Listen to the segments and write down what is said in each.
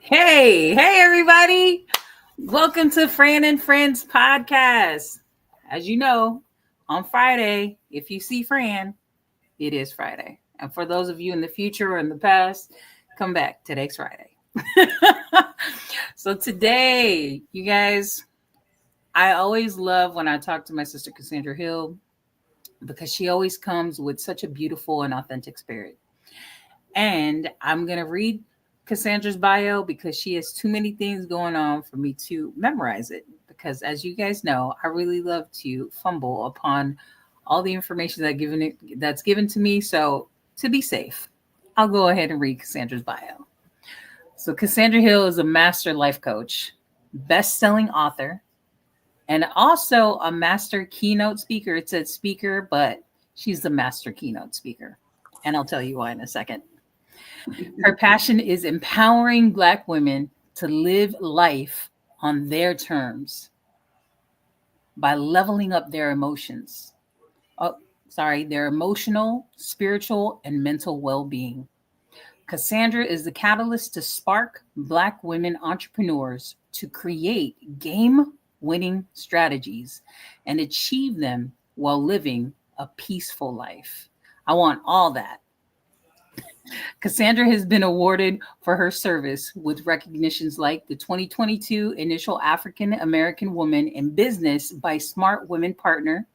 Hey, everybody. Welcome to Fran and Friends podcast. As you know, on Friday, if you see Fran, it is Friday. And for those of you in the future or in the past, come back. Today's Friday. So today, you guys, I always love when I talk to my sister Cassandra Hill because she always comes with such a beautiful and authentic spirit. And I'm going to read Cassandra's bio because she has too many things going on for me to memorize it. Because as you guys know, I really love to fumble upon all the information that's given to me. So to be safe, I'll go ahead and read Cassandra's bio. So Cassandra Hill is a master life coach, best-selling author, and also a master keynote speaker. It said speaker, but she's the master keynote speaker. And I'll tell you why in a second. Her passion is empowering Black women to live life on their terms by leveling up their emotions. Their emotional, spiritual, and mental well being. Cassandra is the catalyst to spark Black women entrepreneurs to create game winning strategies and achieve them while living a peaceful life. I want all that. Cassandra has been awarded for her service with recognitions like the 2022 Initial African American Woman in Business by Smart Women Partner,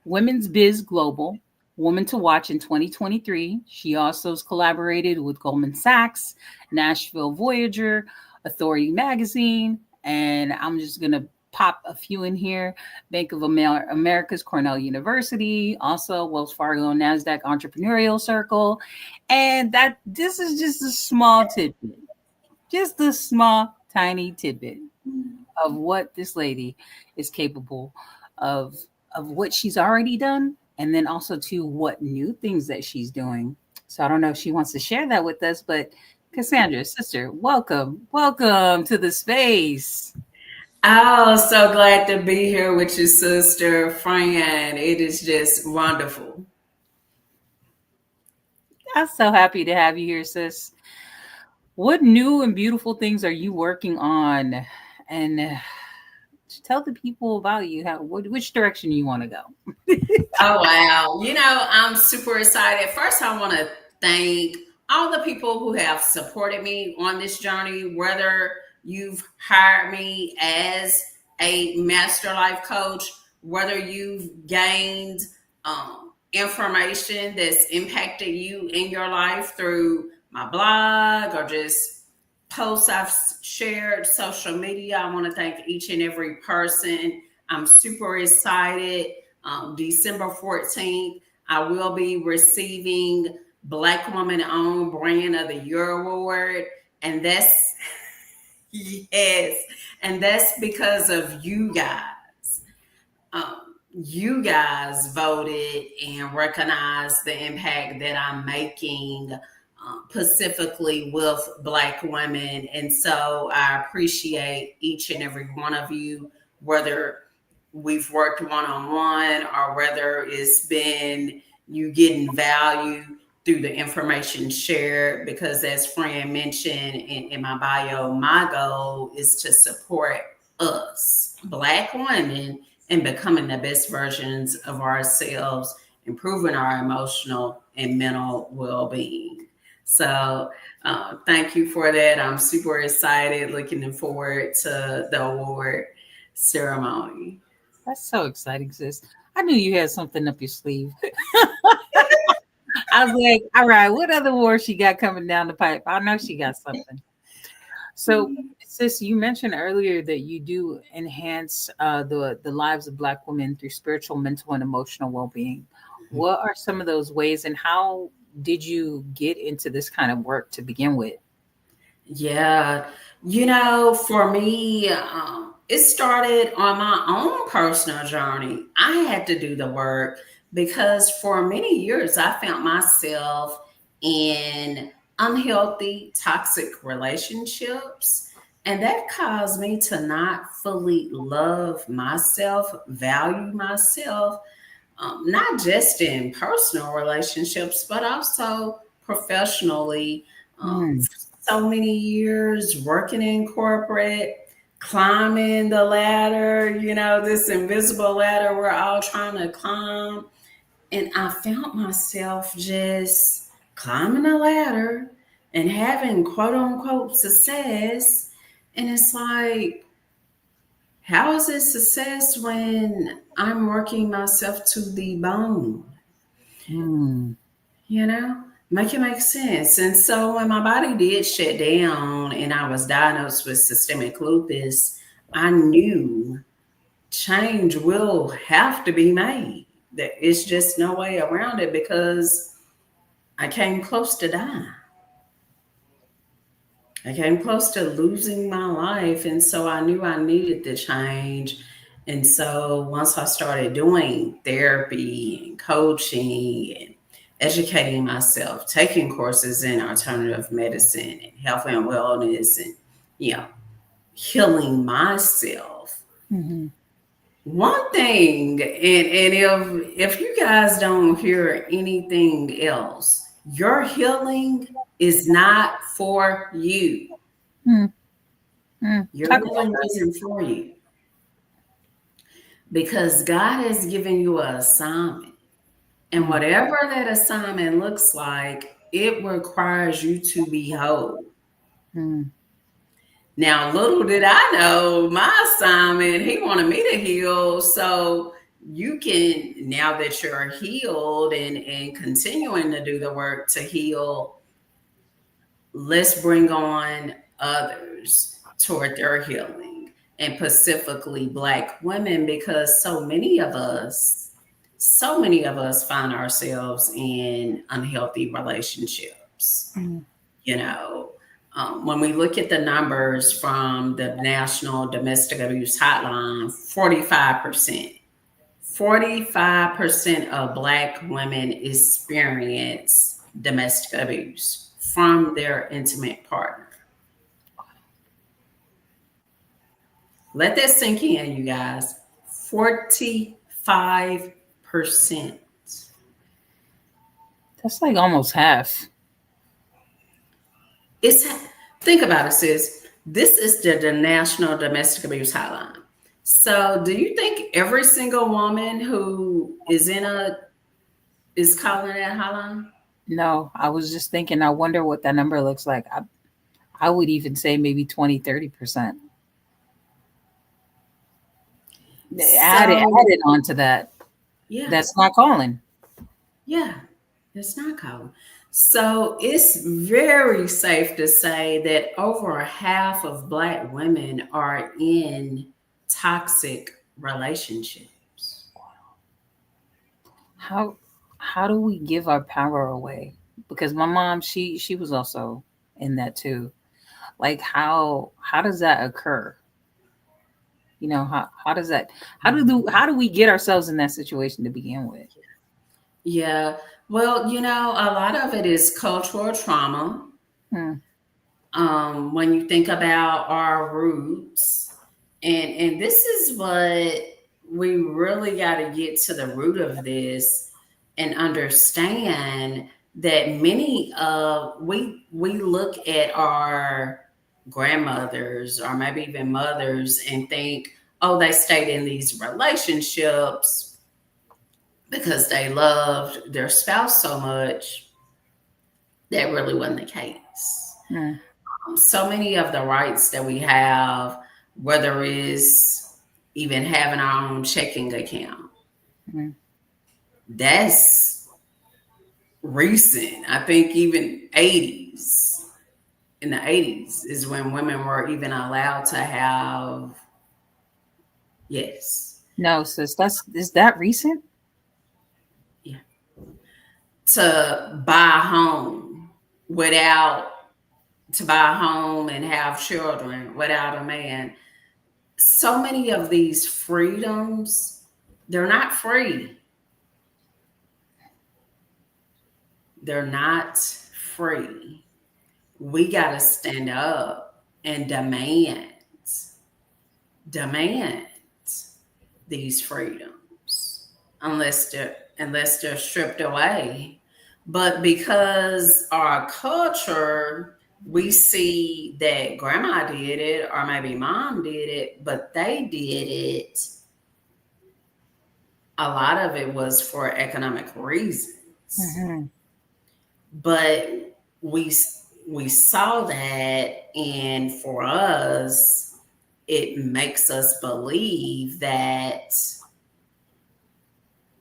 Women's Biz Global, Woman to Watch in 2023. She also has collaborated with Goldman Sachs, Nashville Voyager, Authority Magazine, and I'm just going to pop a few in here. Bank of America's Cornell University, also Wells Fargo NASDAQ Entrepreneurial Circle. And this is just a small tidbit, just a small, tiny tidbit of what this lady is capable of what she's already done, and then also to what new things that she's doing. So I don't know if she wants to share that with us, but Cassandra, sister, welcome to the space. Oh, so glad to be here with your sister, Fran. It is just wonderful. I'm so happy to have you here, sis. What new and beautiful things are you working on? And tell the people about you, which direction you want to go. Oh, wow. I'm super excited. First, I want to thank all the people who have supported me on this journey, whether you've hired me as a master life coach, whether you've gained information that's impacted you in your life through my blog or just posts I've shared, social media. I want to thank each and every person. I'm super excited. December 14th, I will be receiving Black Woman Owned Brand of the Year Award. And that's, yes, and that's because of you guys. You guys voted and recognized the impact that I'm making specifically with Black women. And so I appreciate each and every one of you, whether we've worked one-on-one or whether it's been you getting value through the information shared, because as Fran mentioned in my bio, my goal is to support us, Black women, in becoming the best versions of ourselves, improving our emotional and mental well-being. So thank you for that. I'm super excited, looking forward to the award ceremony. That's so exciting, sis. I knew you had something up your sleeve. I was like, all right, what other war she got coming down the pipe? I know she got something. So, sis, you mentioned earlier that you do enhance the lives of Black women through spiritual, mental, and emotional well-being. What are some of those ways, and how did you get into this kind of work to begin with? Yeah, for me, it started on my own personal journey. I had to do the work because for many years I found myself in unhealthy, toxic relationships. And that caused me to not fully love myself, value myself, not just in personal relationships, but also professionally. Mm. so many years working in corporate, climbing the ladder, this invisible ladder we're all trying to climb. And I found myself just climbing the ladder and having quote unquote success. And it's like, how is it success when I'm working myself to the bone? Mm. You know, make it make sense. And so when my body did shut down and I was diagnosed with systemic lupus, I knew change will have to be made. That it's just no way around it because I came close to dying. I came close to losing my life. And so I knew I needed to change. And so once I started doing therapy and coaching and educating myself, taking courses in alternative medicine and health and wellness and, you know, healing myself. Mm-hmm. One thing, and if you guys don't hear anything else, your healing is not for you. Mm. Mm. Your Talk about healing that. isn't for you because God has given you an assignment. And Mm. whatever that assignment looks like, it requires you to be whole. Mm. Now, little did I know my assignment, he wanted me to heal. So you can, now that you're healed and continuing to do the work to heal, let's bring on others toward their healing, and specifically Black women, because so many of us find ourselves in unhealthy relationships. Mm. You know, when we look at the numbers from the National Domestic Abuse Hotline, 45% of Black women experience domestic abuse from their intimate partner. Let that sink in, you guys. 45%. That's like almost half. It's Think about it, sis. This is the National Domestic Abuse Hotline. So, do you think every single woman who is calling that hotline? No, I was just thinking, I wonder what that number looks like. I would even say maybe 20, 30%. So, Added on to that. yeah, That's not calling. yeah, it's not calling. So, it's very safe to say that over half of Black women are in toxic relationships. How do we give our power away? Because my mom, she was also in that too. Like how does that occur? How does that how do we get ourselves in that situation to begin with? Yeah. Well, a lot of it is cultural trauma. Hmm. When you think about our roots, and this is what we really got to get to the root of this and understand that many of we look at our grandmothers or maybe even mothers and think, oh, they stayed in these relationships because they loved their spouse so much. That really wasn't the case. Hmm. So many of the rights that we have, whether it's even having our own checking account, Hmm. that's recent. I think even 80s. In the 80s is when women were even allowed to have, yes, No, sis, is that recent? yeah, to buy a home without, to buy a home and have children without a man. So many of these freedoms, they're not free. They're not free. We got to stand up and demand these freedoms unless they're stripped away. But because our culture we see that grandma did it or maybe mom did it, but they did it. A lot of it was for economic reasons, Mm-hmm. but we we saw that, and for us, it makes us believe that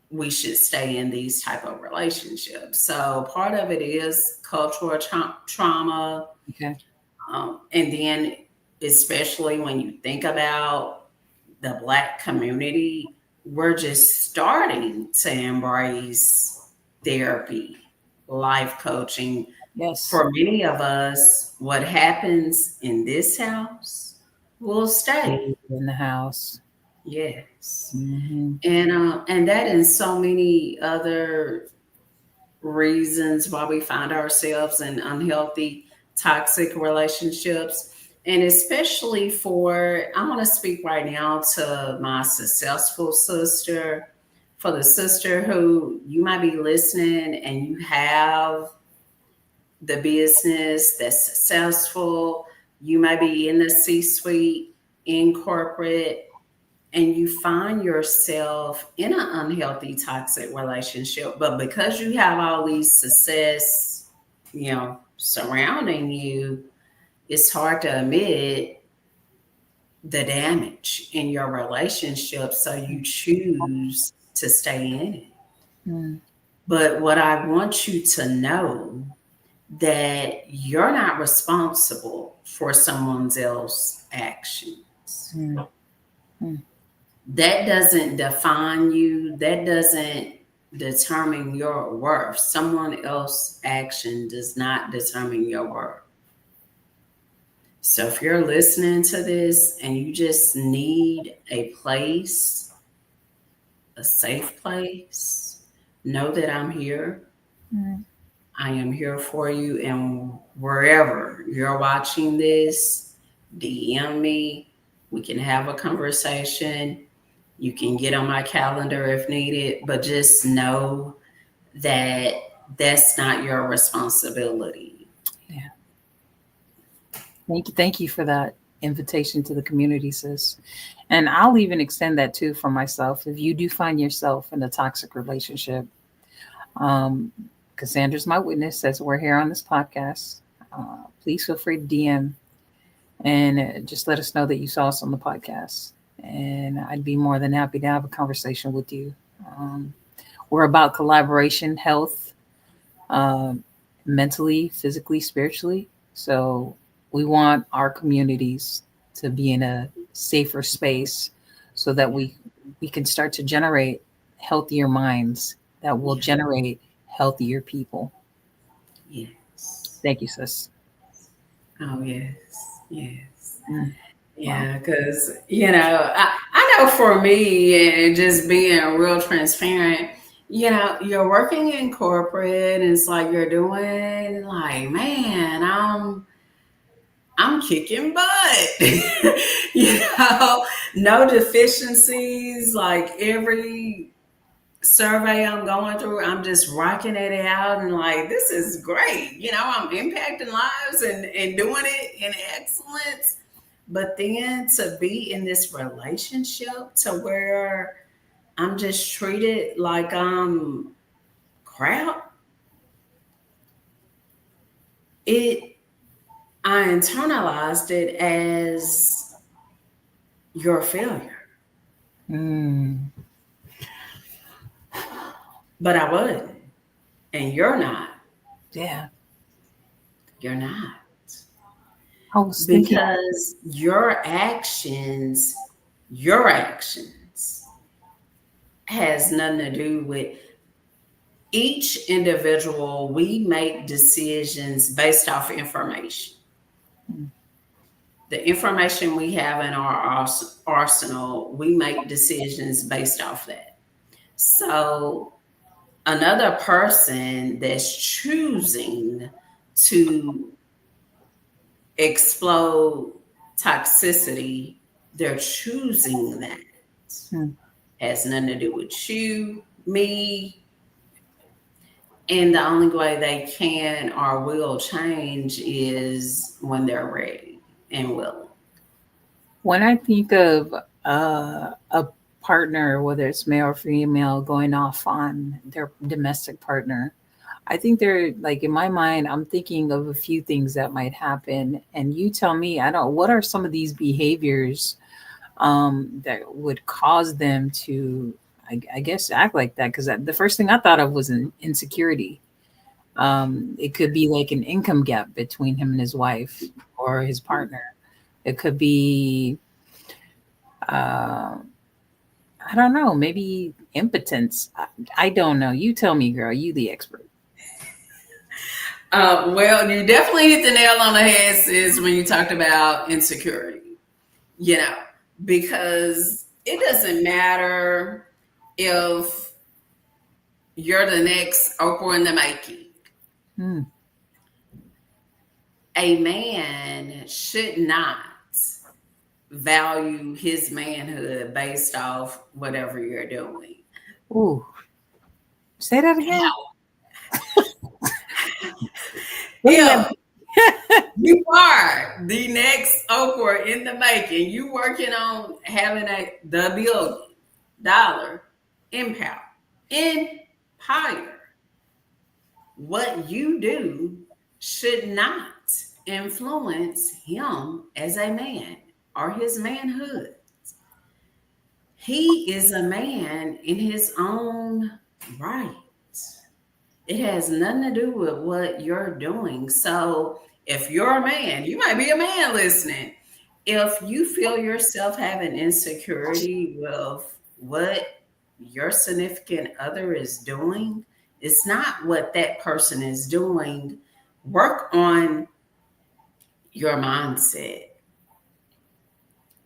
we should stay in these type of relationships. So part of it is cultural trauma, Okay. and then especially when you think about the Black community, we're just starting to embrace therapy, life coaching. Yes. For many of us, what happens in this house will stay. Stay in the house. Yes. Mm-hmm. And that and so many other reasons why we find ourselves in unhealthy, toxic relationships. And especially for, I want to speak right now to my successful sister, for the sister who you might be listening and you have the business that's successful, you might be in the C suite, in corporate, and you find yourself in an unhealthy, toxic relationship. But because you have all these success, surrounding you, it's hard to admit the damage in your relationship. So you choose to stay in it. Mm-hmm. But what I want you to know that you're not responsible for someone else's actions. Mm-hmm. That doesn't define you. That doesn't determine your worth. Someone else's action does not determine your worth. So if you're listening to this and you just need a place, a safe place, know that I'm here. Mm-hmm. I am here for you. And wherever you're watching this, DM me. We can have a conversation. You can get on my calendar if needed, but just know that that's not your responsibility. Yeah. Thank you for that invitation to the community, sis. And I'll even extend that too for myself. If you do find yourself in a toxic relationship, um, Cassandra's my witness as we're here on this podcast. Please feel free to DM and just let us know that you saw us on the podcast. And I'd be more than happy to have a conversation with you. Um, we're about collaboration, health, um, mentally, physically, spiritually. So we want our communities to be in a safer space so that we can start to generate healthier minds that will Yeah. generate healthier people. Yes. Thank you, sis. Oh, yes. Yes. Mm, wow. Yeah. Because, I know for me, and just being real transparent, you're working in corporate and it's like you're doing, like, man, I'm kicking butt. you know, no deficiencies. Like every survey I'm going through, I'm just rocking it out and like, this is great. I'm impacting lives and doing it in excellence. But then to be in this relationship to where I'm just treated like I'm crap, it I internalized it as your failure. Mm, But I wasn't. And you're not. yeah. You're not. I was thinking, Because your actions has nothing to do with each individual. We make decisions based off information. mm, The information we have in our arsenal, we make decisions based off that. So another person that's choosing to explode toxicity, they're choosing that. mm, Has nothing to do with you, me. And the only way they can or will change is when they're ready and willing. When I think of a partner, whether it's male or female, going off on their domestic partner, I think they're like in my mind, I'm thinking of a few things that might happen. And you tell me, I don't, what are some of these behaviors that would cause them to, I guess, act like that? Because the first thing I thought of was an insecurity. It could be like an income gap between him and his wife or his partner. It could be, uh, I don't know, maybe impotence. I don't know. You tell me, girl. You the expert. Well, you definitely hit the nail on the head, sis, when you talked about insecurity. You know, because it doesn't matter if you're the next Oprah in the making. Hmm. A man should not value his manhood based off whatever you're doing. Ooh, say that again. How What does that if you are the next Oprah in the making, you working on having the $1 billion empire, what you do should not influence him as a man or his manhood. He is a man in his own right. It has nothing to do with what you're doing. So if you're a man, you might be a man listening. If you feel yourself having insecurity with what your significant other is doing, it's not what that person is doing. Work on your mindset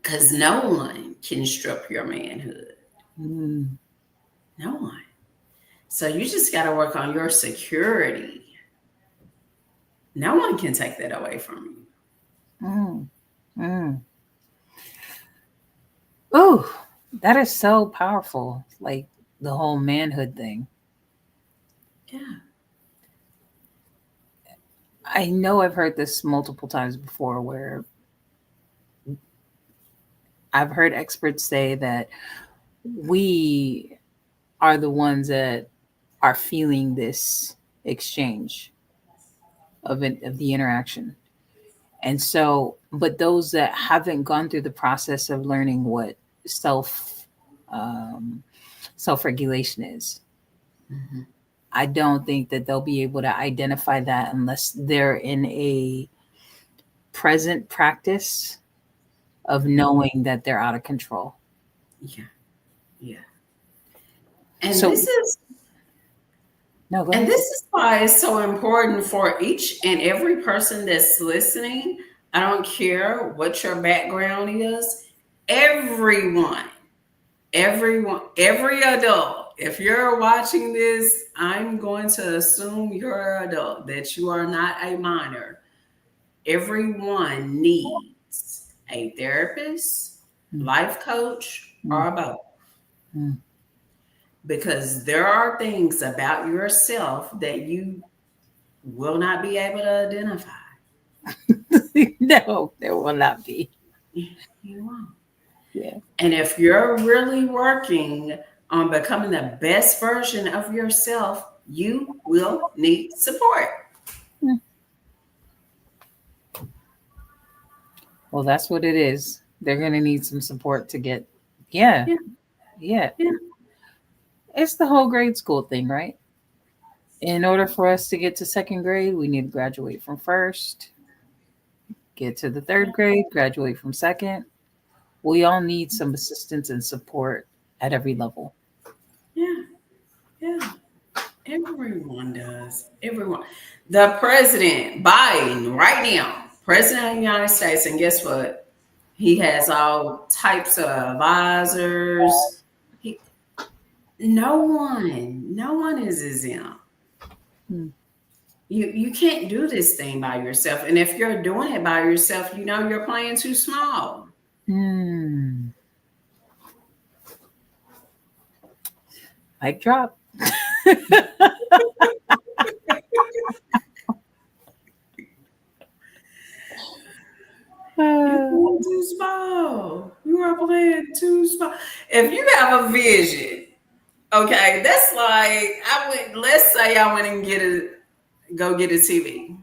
because no one can strip your manhood. Mm, No one. So you just got to work on your security. No one can take that away from you. mm, mm. Ooh, that is so powerful. Like the whole manhood thing. Yeah. I know I've heard this multiple times before where I've heard experts say that we are the ones that are feeling this exchange of the interaction. And so, but those that haven't gone through the process of learning what self um, self regulation is, Mm-hmm. I don't think that they'll be able to identify that unless they're in a present practice of knowing that they're out of control. Yeah. Yeah. And So this is no, go and ahead. this is why it's so important for each and every person that's listening. I don't care what your background is. Everyone, every adult. If you're watching this, I'm going to assume you're an adult, that you are not a minor. Everyone needs a therapist, Mm, life coach, mm, or both. mm. Because there are things about yourself that you will not be able to identify. No, there will not be. You won't. Yeah. And if you're really working on becoming the best version of yourself, you will need support. Mm. Well, that's what it is. They're going to need some support to get, yeah, Yeah, yeah. yeah, It's the whole grade school thing, right? In order for us to get to second grade, we need to graduate from first, get to the third grade, graduate from second. We all need some assistance and support at every level. yeah, yeah. Everyone does. Everyone. The president, Biden, right now, president of the United States, and guess what? He has all types of advisors. He, no one is exempt. Hmm. You can't do this thing by yourself. And if you're doing it by yourself, you know you're playing too small. Hmm. Mic drop. playing too small. You are playing too small. If you have a vision, okay, that's like I went. Let's say I went and go get a TV,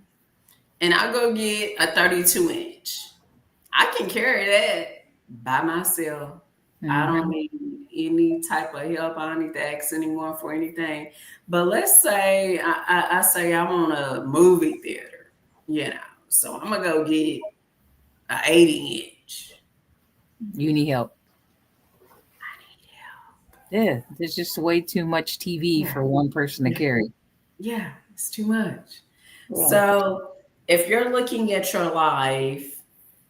and I go get a 32-inch. I can carry that by myself. I don't Mm-hmm. need any type of help. I don't need to ask anyone for anything. But let's say I say I want a movie theater, you know. So I'm gonna go get an 80-inch. You need help. Yeah, there's just way too much TV Yeah, for one person to yeah, carry. yeah. It's too much. Yeah. So if you're looking at your life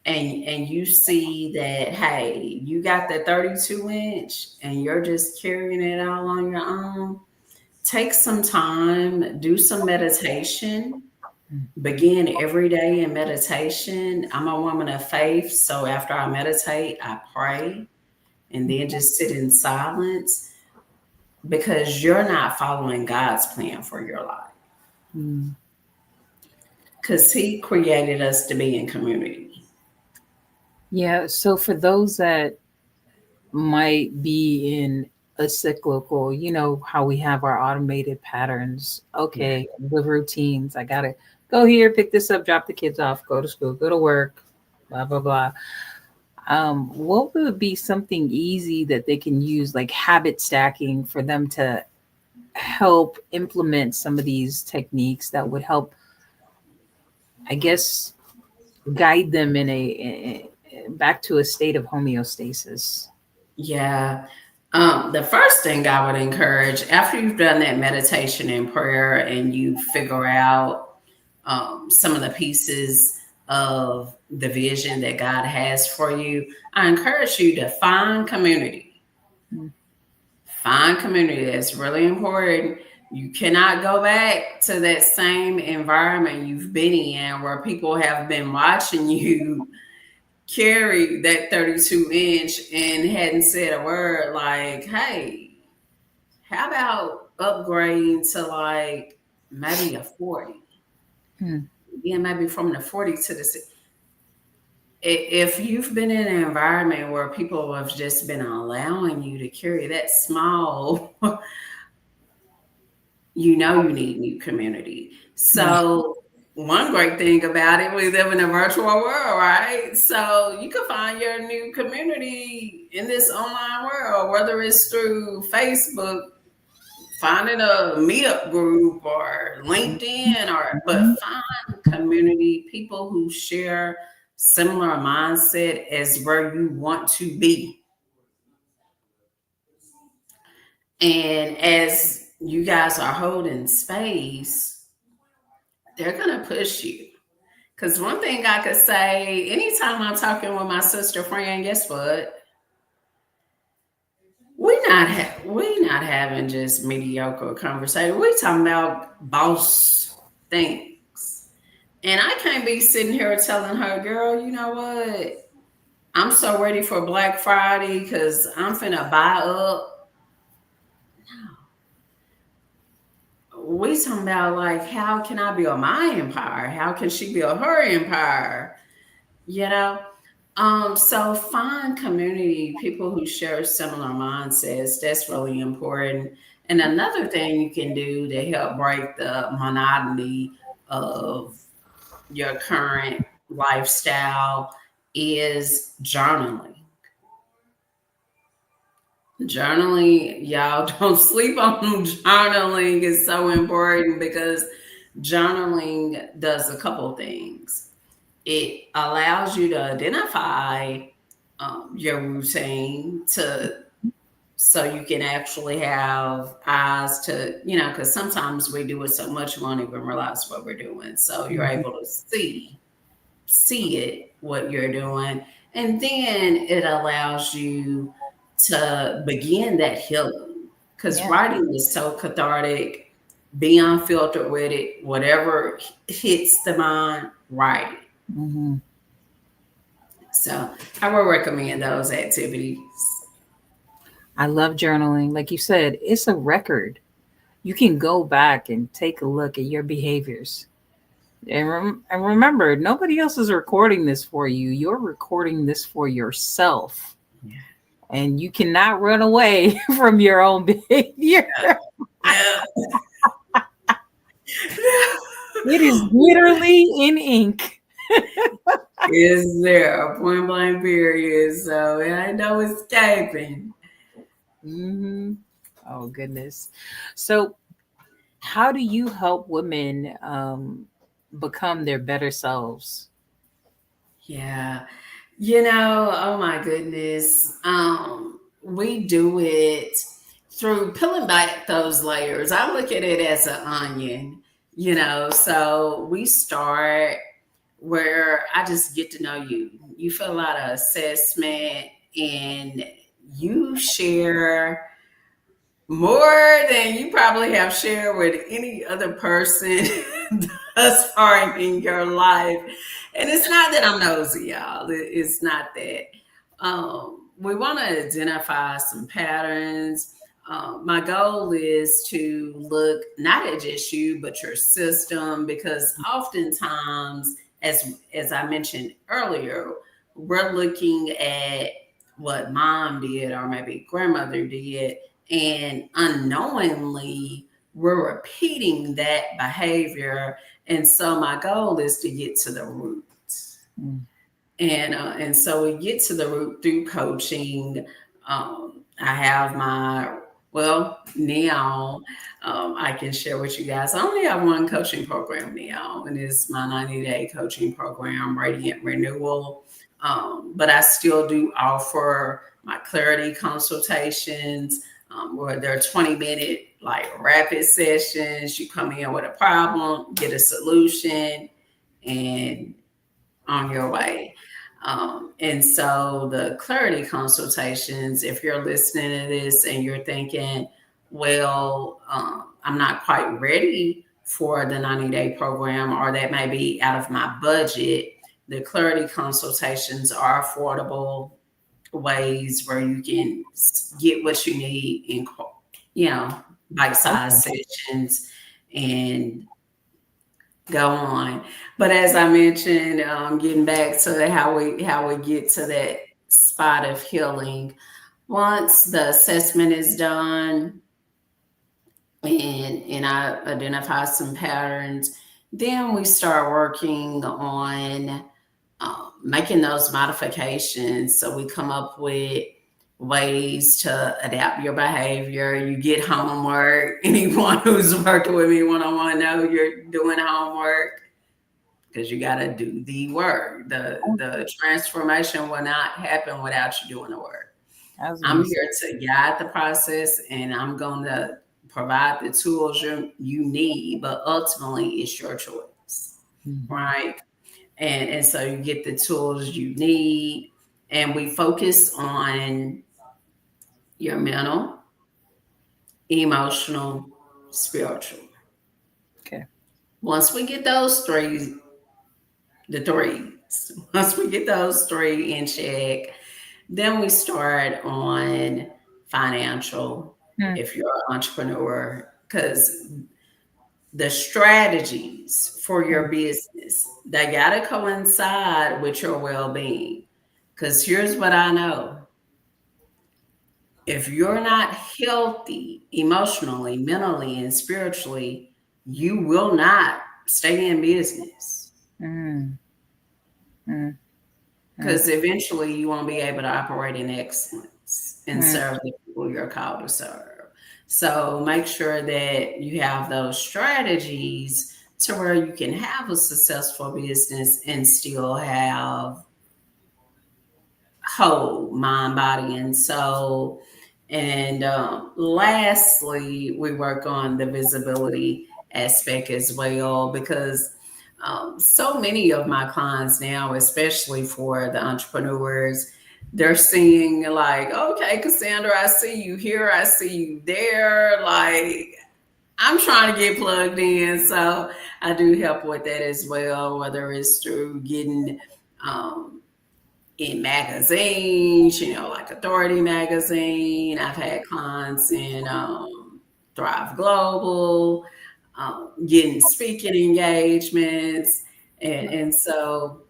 and you see that, hey, you got the 32-inch and you're just carrying it all on your own, take some time, do some meditation. Begin every day in meditation. I'm a woman of faith, so after I meditate, I pray and then just sit in silence because you're not following God's plan for your life. Mm. Because He created us to be in community. Yeah. So for those that might be in a cyclical, you know, how we have our automated patterns. Yeah. Okay, the routines. I gotta go here, pick this up, drop the kids off, go to school, go to work, blah blah blah. What would be something easy that they can use, like habit stacking, for them to help implement some of these techniques that would help, I guess, guide them in back to a state of homeostasis? Yeah. The first thing I would encourage after you've done that meditation and prayer and you figure out some of the pieces of the vision that God has for you, I encourage you to find community. Mm. Find community. That's really important. You cannot go back to that same environment you've been in where people have been watching you carry that 32-inch and hadn't said a word like, hey, how about upgrading to like maybe a 40? Mm. Yeah, maybe from the 40 to the if you've been in an environment where people have just been allowing you to carry that small, you know you need new community. Yeah. So one great thing about it, we live in a virtual world, right? So you can find your new community in this online world, whether it's through Facebook, finding a meetup group or LinkedIn, or but find community, people who share similar mindset as where you want to be. And as you guys are holding space, they're gonna push you. Because one thing I could say, anytime I'm talking with my sister friend, guess what? We not having just mediocre conversation. We talking about boss things. And I can't be sitting here telling her, girl, you know what? I'm so ready for Black Friday because I'm finna buy up. We talking about like how can I build my empire? How can she build her empire? You know? So find community, people who share similar mindsets. That's really important. And another thing you can do to help break the monotony of your current lifestyle is journaling. Journaling, y'all don't sleep on journaling is so important because journaling does a couple things. It allows you to identify your routine to so you can actually have eyes to, you know, because sometimes we do it so much we don't even realize what we're doing. So you're Mhm. able to see it, what you're doing. And then it allows you to begin that healing. Because Yeah. writing is so cathartic. Be unfiltered with it. Whatever hits the mind, write it. Hmm. So I would recommend those activities. I love journaling. Like you said, it's a record. You can go back and take a look at your behaviors. And remember, nobody else is recording this for you. You're recording this for yourself. Yeah. And you cannot run away from your own behavior. Yeah. It is literally in ink. Is there a point blank period? So it ain't no escaping. Hmm. Oh, goodness. So, how do you help women become their better selves? Yeah. Oh my goodness. We do it through peeling back those layers. I look at it as an onion, so we start where I just get to know you. You fill out an assessment and you share more than you probably have shared with any other person thus far in your life. And it's not that I'm nosy, y'all. It's not that. We want to identify some patterns. My goal is to look not at just you, but your system, because oftentimes, as I mentioned earlier, we're looking at what mom did or maybe grandmother did, and unknowingly we're repeating that behavior. And so my goal is to get to the root. Mm. And so we get to the root through coaching. I have my now I can share with you guys. I only have one coaching program now, and it's my 90-day coaching program, Radiant Renewal. But I still do offer my clarity consultations, where they're 20-minute like rapid sessions. You come in with a problem, get a solution, and on your way. And so the clarity consultations, if you're listening to this and you're thinking, I'm not quite ready for the 90-day program, or that may be out of my budget, the clarity consultations are affordable ways where you can get what you need in, bite-sized Okay. sessions and go on. But as I mentioned, getting back to how we get to that spot of healing. Once the assessment is done and I identify some patterns, then we start working on making those modifications. So we come up with ways to adapt your behavior. You get homework. Anyone who's working with me one on one know you're doing homework, because you got to do the work. The transformation will not happen without you doing the work. I was I'm gonna say. here to guide the process, and I'm going to provide the tools you need, but ultimately it's your choice, Mhm. right? And so you get the tools you need, and we focus on your mental, emotional, spiritual. Okay. Once we get those three, the threes, once we get those three in check, then we start on financial, Hmm. if you're an entrepreneur, because the strategies for your Hmm. business, they got to coincide with your well-being. Because here's what I know: if you're not healthy emotionally, mentally, and spiritually, you will not stay in business, Mm. Mm. Mm. because eventually you won't be able to operate in excellence and Mm. serve the people you're called to serve. So make sure that you have those strategies to where you can have a successful business and still have whole mind, body, and soul. And lastly, we work on the visibility aspect as well, because so many of my clients now, especially for the entrepreneurs, they're seeing like, okay, Cassandra, I see you here, I see you there. Like, I'm trying to get plugged in. So I do help with that as well, whether it's through getting um, in magazines, like Authority Magazine. I've had clients in Thrive Global. getting speaking engagements. And so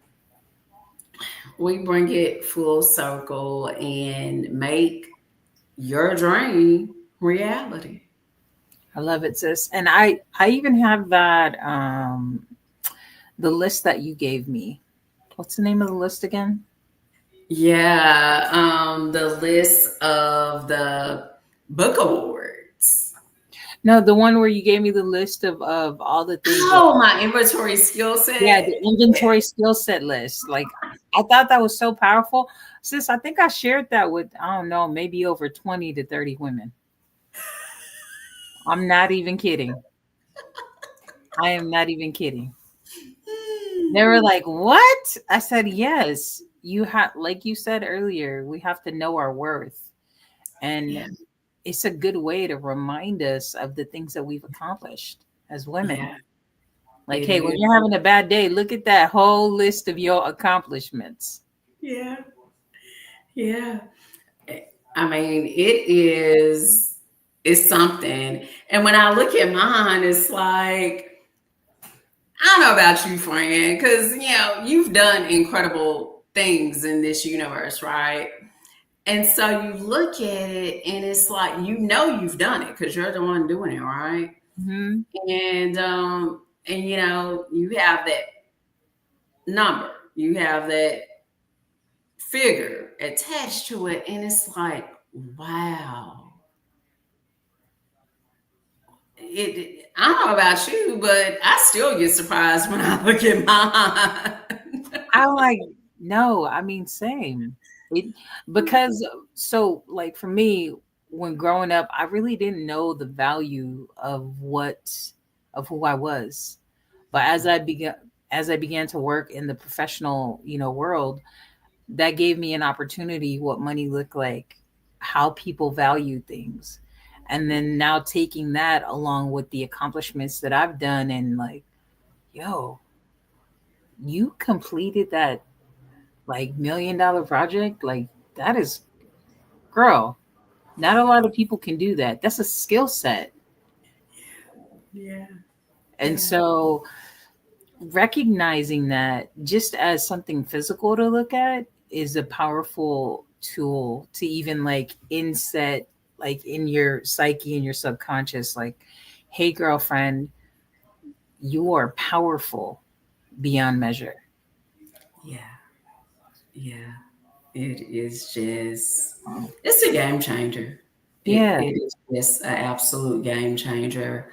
we bring it full circle and make your dream reality. I love it, sis. And I even have that the list that you gave me. What's the name of the list again? Yeah, the list of the book awards. No, the one where you gave me the list of all the things that, Oh, my inventory skill yeah, set. the inventory skill set list. Like I thought that was so powerful. Sis, I think I shared that with, I don't know, maybe over 20 to 30 women. I'm not even kidding. I am not even kidding. They were like, "What?" I said, "Yes. You have, like you said earlier, we have to know our worth." Yeah, And it's a good way to remind us of the things that we've accomplished as women. yeah, Like, it hey, when is. you're having a bad day, look at that whole list of your accomplishments. Yeah, yeah. I mean, it's something. And when I look at mine, it's like, I don't know about you, friend, because you've done incredible things in this universe, right? And so you look at it and it's like you've done it because you're the one doing it, right? Hmm. And you have that number, you have that figure attached to it, and it's like, wow. I don't know about you, but I still get surprised when I look at mine. I'm like, no, I mean, same. It, because so like for me, when growing up, I really didn't know the value of who I was. But as I began to work in the professional, world, that gave me an opportunity what money looked like, how people value things. And then now taking that along with the accomplishments that I've done and like, yo, you completed that like $1 million project, like that is, girl, not a lot of people can do that. That's a skill set. Yeah, And yeah, so recognizing that just as something physical to look at is a powerful tool to even like inset like in your psyche and your subconscious, like, hey girlfriend, you are powerful beyond measure. yeah, yeah. It is just, Oh, it's a game changer. yeah. It is just an absolute game changer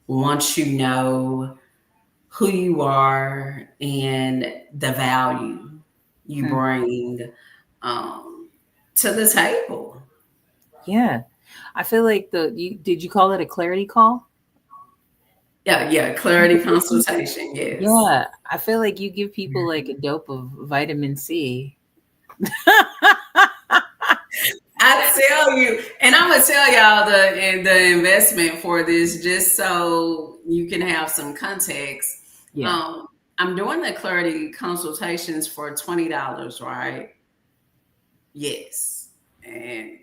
once you know who you are and the value you Hmm. bring to the table. Yeah, I feel like did you call it a clarity call? Yeah, yeah, clarity consultation, yes. Yeah, I feel like you give people like a dope of vitamin C. I tell you, and I'm gonna tell y'all the investment for this just so you can have some context. Yeah. Um, I'm doing the clarity consultations for $20, right? Yes, and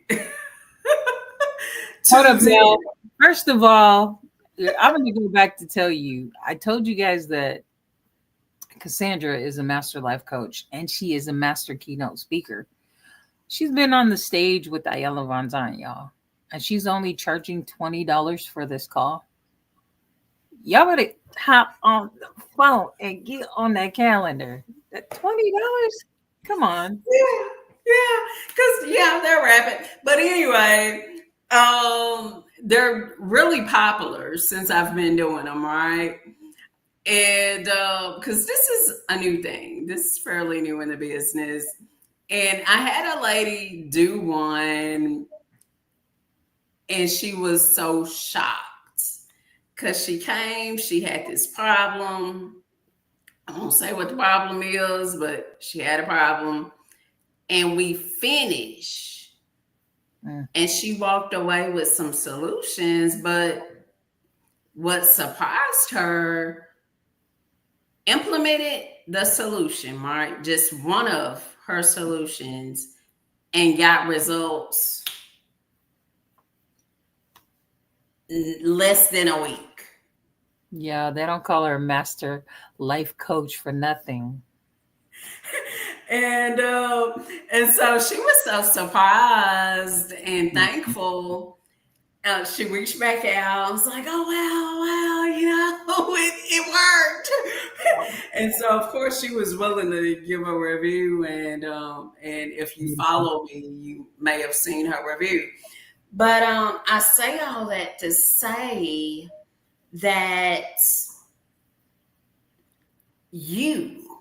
Hold up, 20. y'all. First of all, I'm going to go back to tell you. I told you guys that Cassandra is a master life coach and she is a master keynote speaker. She's been on the stage with Ayala Von Zant, y'all, and she's only charging $20 for this call. Y'all better hop on the phone and get on that calendar. That $20? Come on. Yeah, yeah, because they're rapid. But anyway, they're really popular since I've been doing them, right? And because this is a new thing, this is fairly new in the business. And I had a lady do one, and she was so shocked because she came, she had this problem. I won't say what the problem is, but she had a problem. And we finished, Mm. and she walked away with some solutions. But what surprised her, implemented the solution, right? Just one of her solutions, and got results less than a week. Yeah, they don't call her a master life coach for nothing. and and so she was so surprised and Mhm. thankful. She reached back out. I was like, "Oh wow, wow! It worked." And so, of course, she was willing to give a review. And if you Beautiful. follow me, you may have seen her review. But I say all that to say that you,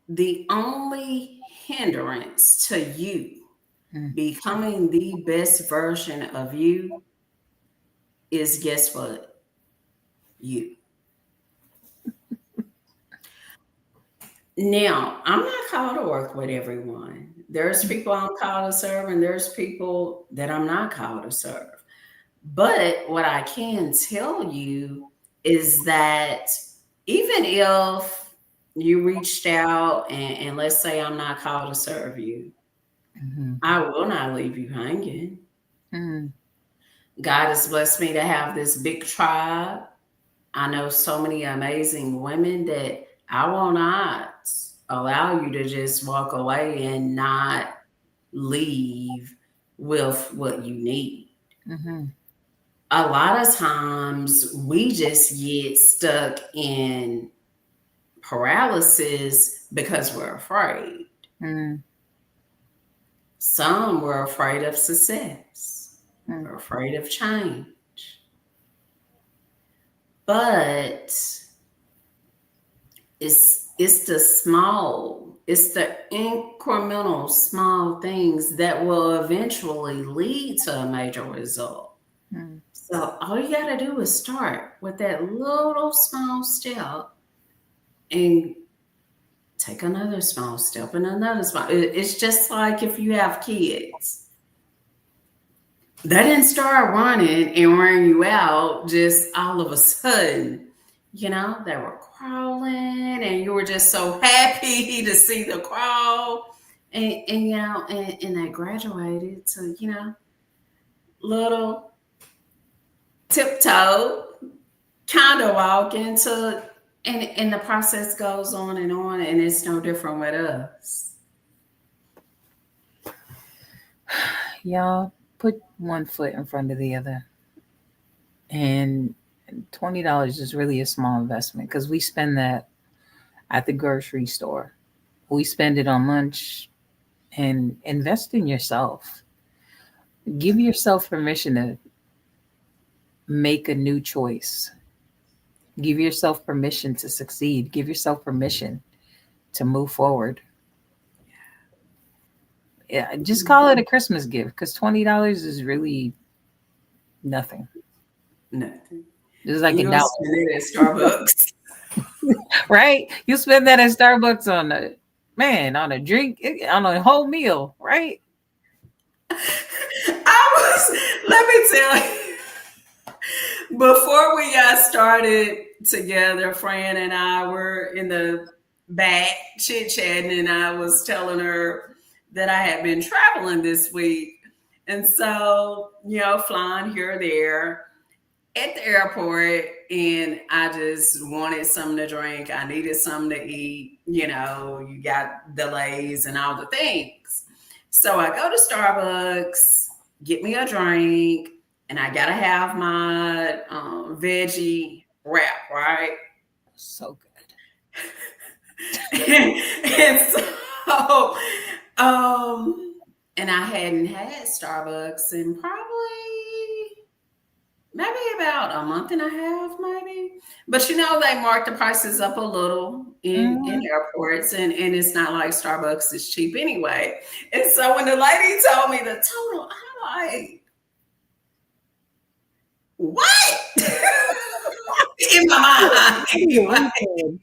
the only hindrance to you Mm. becoming the best version of you is, guess what? You. Now, I'm not called to work with everyone. There's people I'm called to serve, and there's people that I'm not called to serve. But what I can tell you is that even if you reached out and let's say I'm not called to serve you, Mhm. I will not leave you hanging. Mhm. God has blessed me to have this big tribe. I know so many amazing women that I will not allow you to just walk away and not leave with what you need. Mhm. A lot of times we just get stuck in paralysis because we're afraid. Mhm. Some were afraid of success, Mhm. we're afraid of change. But it's the small, it's the incremental small things that will eventually lead to a major result. Mhm. So all you got to do is start with that little small step and take another small step and another small. It's just like if you have kids. They didn't start running and wearing you out just all of a sudden. They were crawling and you were just so happy to see the crawl. And they graduated to, little tiptoe, kind of walk into, and the process goes on, and it's no different with us. Y'all put one foot in front of the other. And $20 is really a small investment because we spend that at the grocery store. We spend it on lunch and invest in yourself. Give yourself permission to make a new choice. Give yourself permission to succeed. Give yourself permission to move forward. Yeah, just call it a Christmas gift because $20 is really nothing. Nothing. It's like You a don't dollar, spend it at Starbucks. right? You spend that at Starbucks on on a drink, on a whole meal, right? Let me tell you, before we got started together, Fran and I were in the back chit chatting, and I was telling her that I had been traveling this week. And so, flying here or there, at the airport, and I just wanted something to drink. I needed something to eat. You got delays and all the things. So I go to Starbucks, get me a drink, and I gotta have my veggie wrap, right? So good. And so, um, and I hadn't had Starbucks in probably maybe about a month and a half, maybe. But they mark the prices up a little in Mhm. airports, and it's not like Starbucks is cheap anyway. And so when the lady told me the total, I'm like, what? In my I need a refund. mind.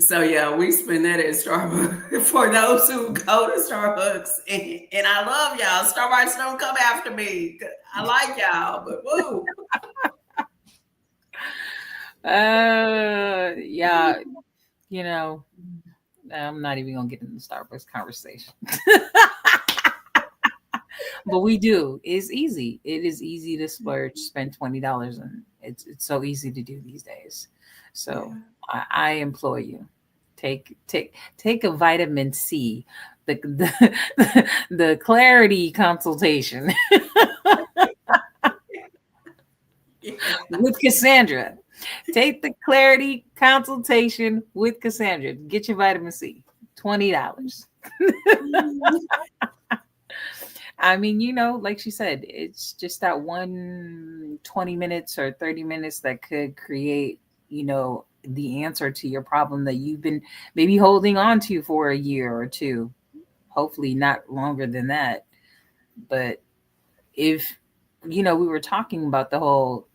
So yeah, we spend that at Starbucks for those who go to Starbucks, and I love y'all. Starbucks don't come after me. I like y'all, but woo. Yeah, you know, I'm not even gonna get into the Starbucks conversation. But we do. It's easy. It is easy to splurge, spend $20, and it's so easy to do these days. So Yeah. I implore you, take a vitamin C, the clarity consultation Yeah. with Cassandra. Take the clarity consultation with Cassandra. Get your vitamin C. $20. I mean, like she said, it's just that 20 minutes or 30 minutes that could create, the answer to your problem that you've been maybe holding on to for a year or two. Hopefully not longer than that. But if, we were talking about the whole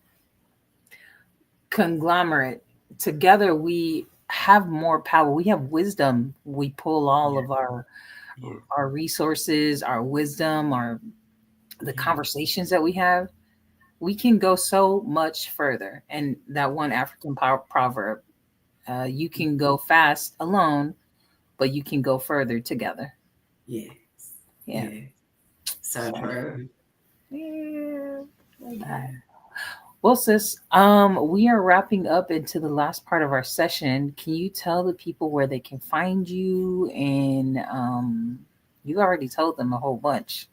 conglomerate, together we have more power. We have wisdom. We pull all Yeah. of our Yeah. our resources, our wisdom, the Yeah. conversations that we have, we can go so much further. And that one African proverb, you can go fast alone, but you can go further together. Yes. Yeah. Yeah. So So, true. yeah. Yeah. Well, sis, we are wrapping up into the last part of our session. Can you tell the people where they can find you? And you already told them a whole bunch.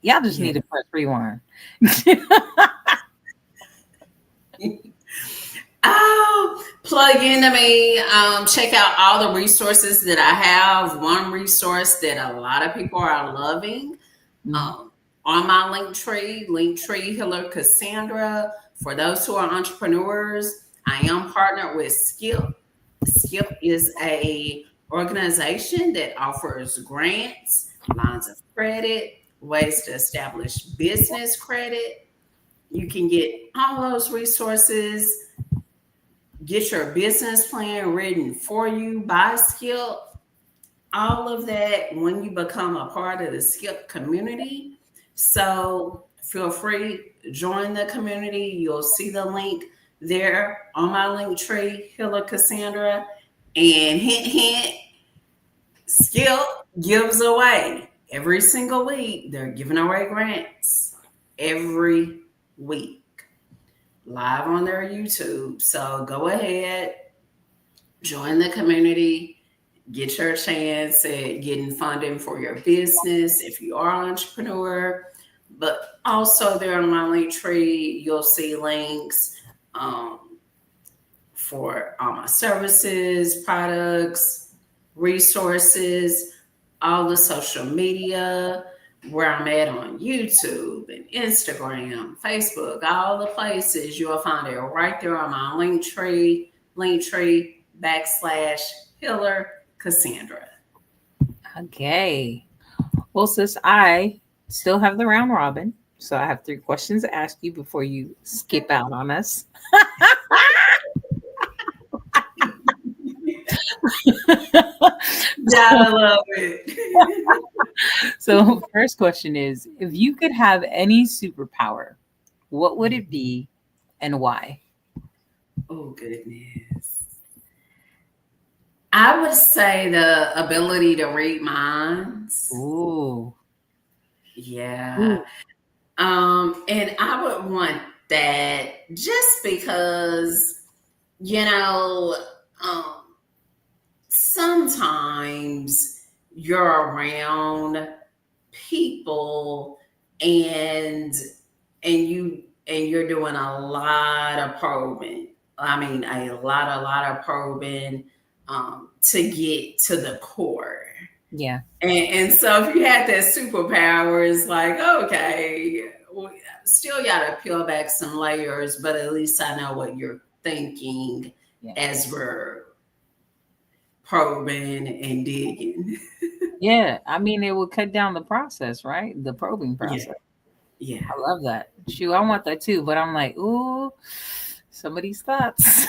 Y'all just Yeah. need to press rewind. Oh, plug into me. Check out all the resources that I have. One resource that a lot of people are loving, Mhm. um, on my Linktree Hiller Cassandra. For those who are entrepreneurs, I am partnered with Skip. Skip is a organization that offers grants, lines of credit, ways to establish business credit. You can get all those resources, get your business plan written for you by Skip, all of that when you become a part of the Skip community. So feel free, join the community. You'll see the link there on my link tree, Hilla Cassandra. And hint, hint, Skip gives away every single week. They're giving away grants every week live on their YouTube. So go ahead, join the community, get your chance at getting funding for your business if you are an entrepreneur. But also there on my link tree, you'll see links, um, for all my services, products, resources, all the social media, where I'm at on YouTube and Instagram, Facebook, all the places. You'll find it right there on my link tree backslash Hiller Cassandra. Okay. Well, sis, I still have the round robin. So I have 3 questions to ask you before you skip out on us. Gotta love it. So, first question is, if you could have any superpower, what would it be and why? Oh, goodness. I would say the ability to read minds. Ooh. Yeah. Ooh. And I would want that just because, you know, um, sometimes you're around people and you're doing a lot of probing. I mean, a lot of probing, to get to the core. Yeah. And so if you had that superpower, it's like, okay, well, still got to peel back some layers, but at least I know what you're thinking Yeah. as we're probing and digging. Yeah. I mean, it would cut down the process, right? The probing Yeah, process. yeah. I love that. Shoot, I want that too. But I'm like, ooh, some of these thoughts.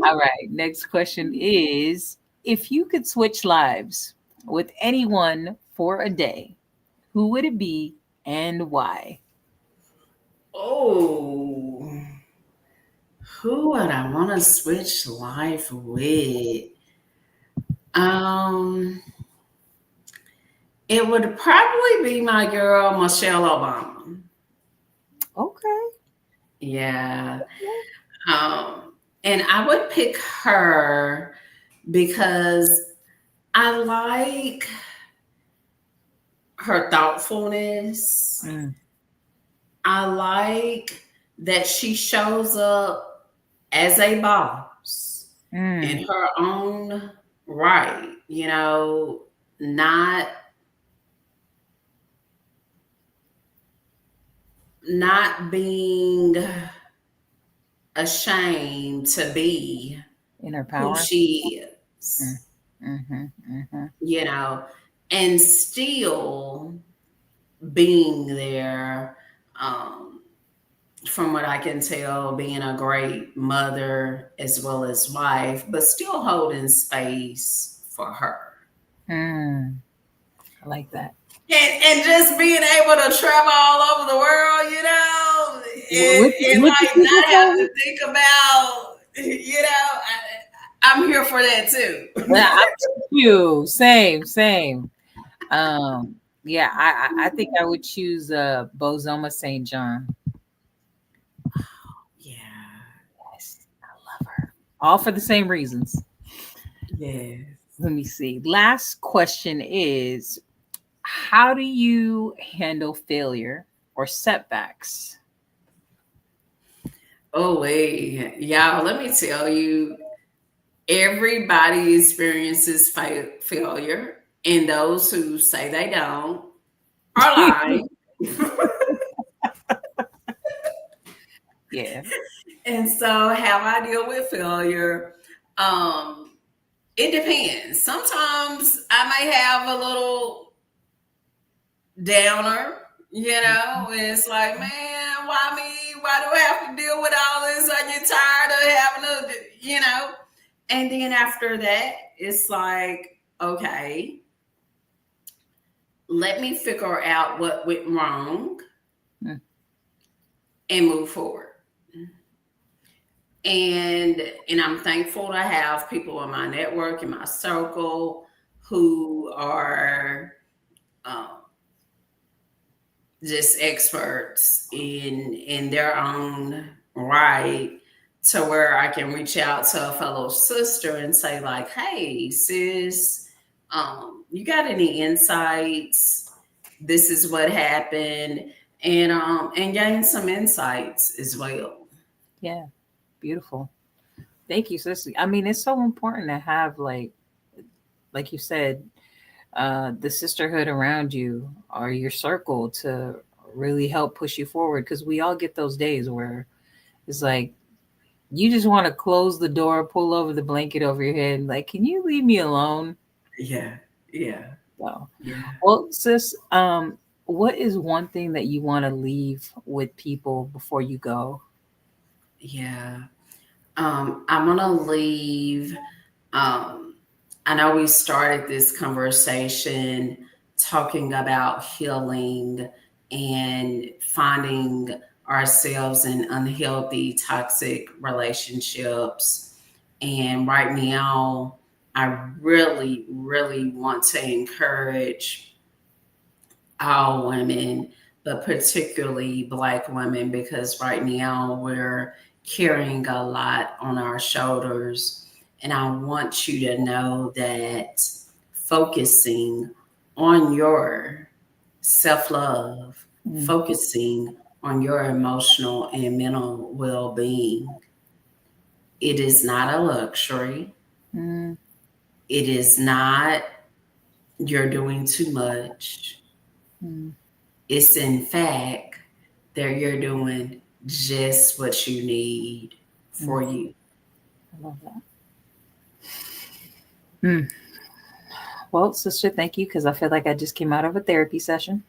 All right. Next question is, if you could switch lives with anyone for a day, who would it be and why? Oh, who would I want to switch life with? Um, it would probably be my girl Michelle Obama. Okay. Yeah. Um, and I would pick her because I like her thoughtfulness. Mm, I like that she shows up as a boss in mm, her own right, not not being ashamed to be in her who power. she Mm, is, mm-hmm, mm-hmm. you know, and still being there, um, from what I can tell, being a great mother as well as wife, but still holding space for her. Mm, I like that. And just being able to travel all over the world, and What you like people not have to say? think about, I'm here for that too. Yeah, I'm you. Same, same. Yeah, I think I would choose Bozoma St. John. Yeah. Yes, I love her. All for the same reasons. Yes. Let me see. Last question is, how do you handle failure or setbacks? Oh, wait. Y'all, let me tell you, everybody experiences failure, and those who say they don't are lying. Yeah. And so, how I deal with failure, um, it depends. Sometimes I may have a little downer, and it's like, man, why me? Why do I have to deal with all this? I get tired of having to. And then after that, it's like, okay, let me figure out what went wrong Mm, and move forward. And and I'm thankful to have people in my network, in my circle, who are, um, just experts in their own right, to where I can reach out to a fellow sister and say, like, hey sis, you got any insights? This is what happened. And gain some insights as well. yeah. Beautiful. Thank you, sis. I mean, it's so important to have like you said, the sisterhood around you or your circle to really help push you forward, because we all get those days where it's like you just want to close the door, pull over the blanket over your head, like, can you leave me alone? Yeah, yeah, So, yeah, well, sis, what is one thing that you want to leave with people before you go? yeah. I'm gonna leave. Um, I know we started this conversation talking about healing and finding ourselves in unhealthy, toxic relationships. And right now, I really, really want to encourage all women, but particularly Black women, because right now we're carrying a lot on our shoulders. And I want you to know that focusing on your self love, Mm, focusing on your emotional and mental well being, it is not a luxury. mm, It is not you're doing too much. mm. It's in fact that you're doing just what you need Mm, for you. I love that. Mm. Well, sister, thank you, because I feel like I just came out of a therapy session.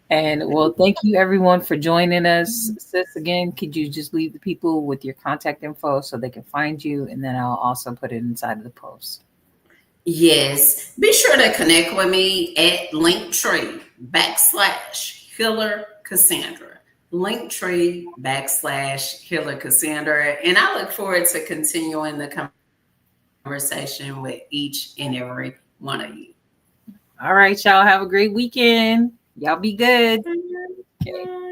And well, thank you everyone for joining us. Sis, again, could you just leave the people with your contact info so they can find you? And then I'll also put it inside of the post. Yes, be sure to connect with me at Linktree /Healer Cassandra. Linktree /Healer Cassandra. And I look forward to continuing the conversation with each and every one of you. All right, y'all have a great weekend. Y'all be good. Okay.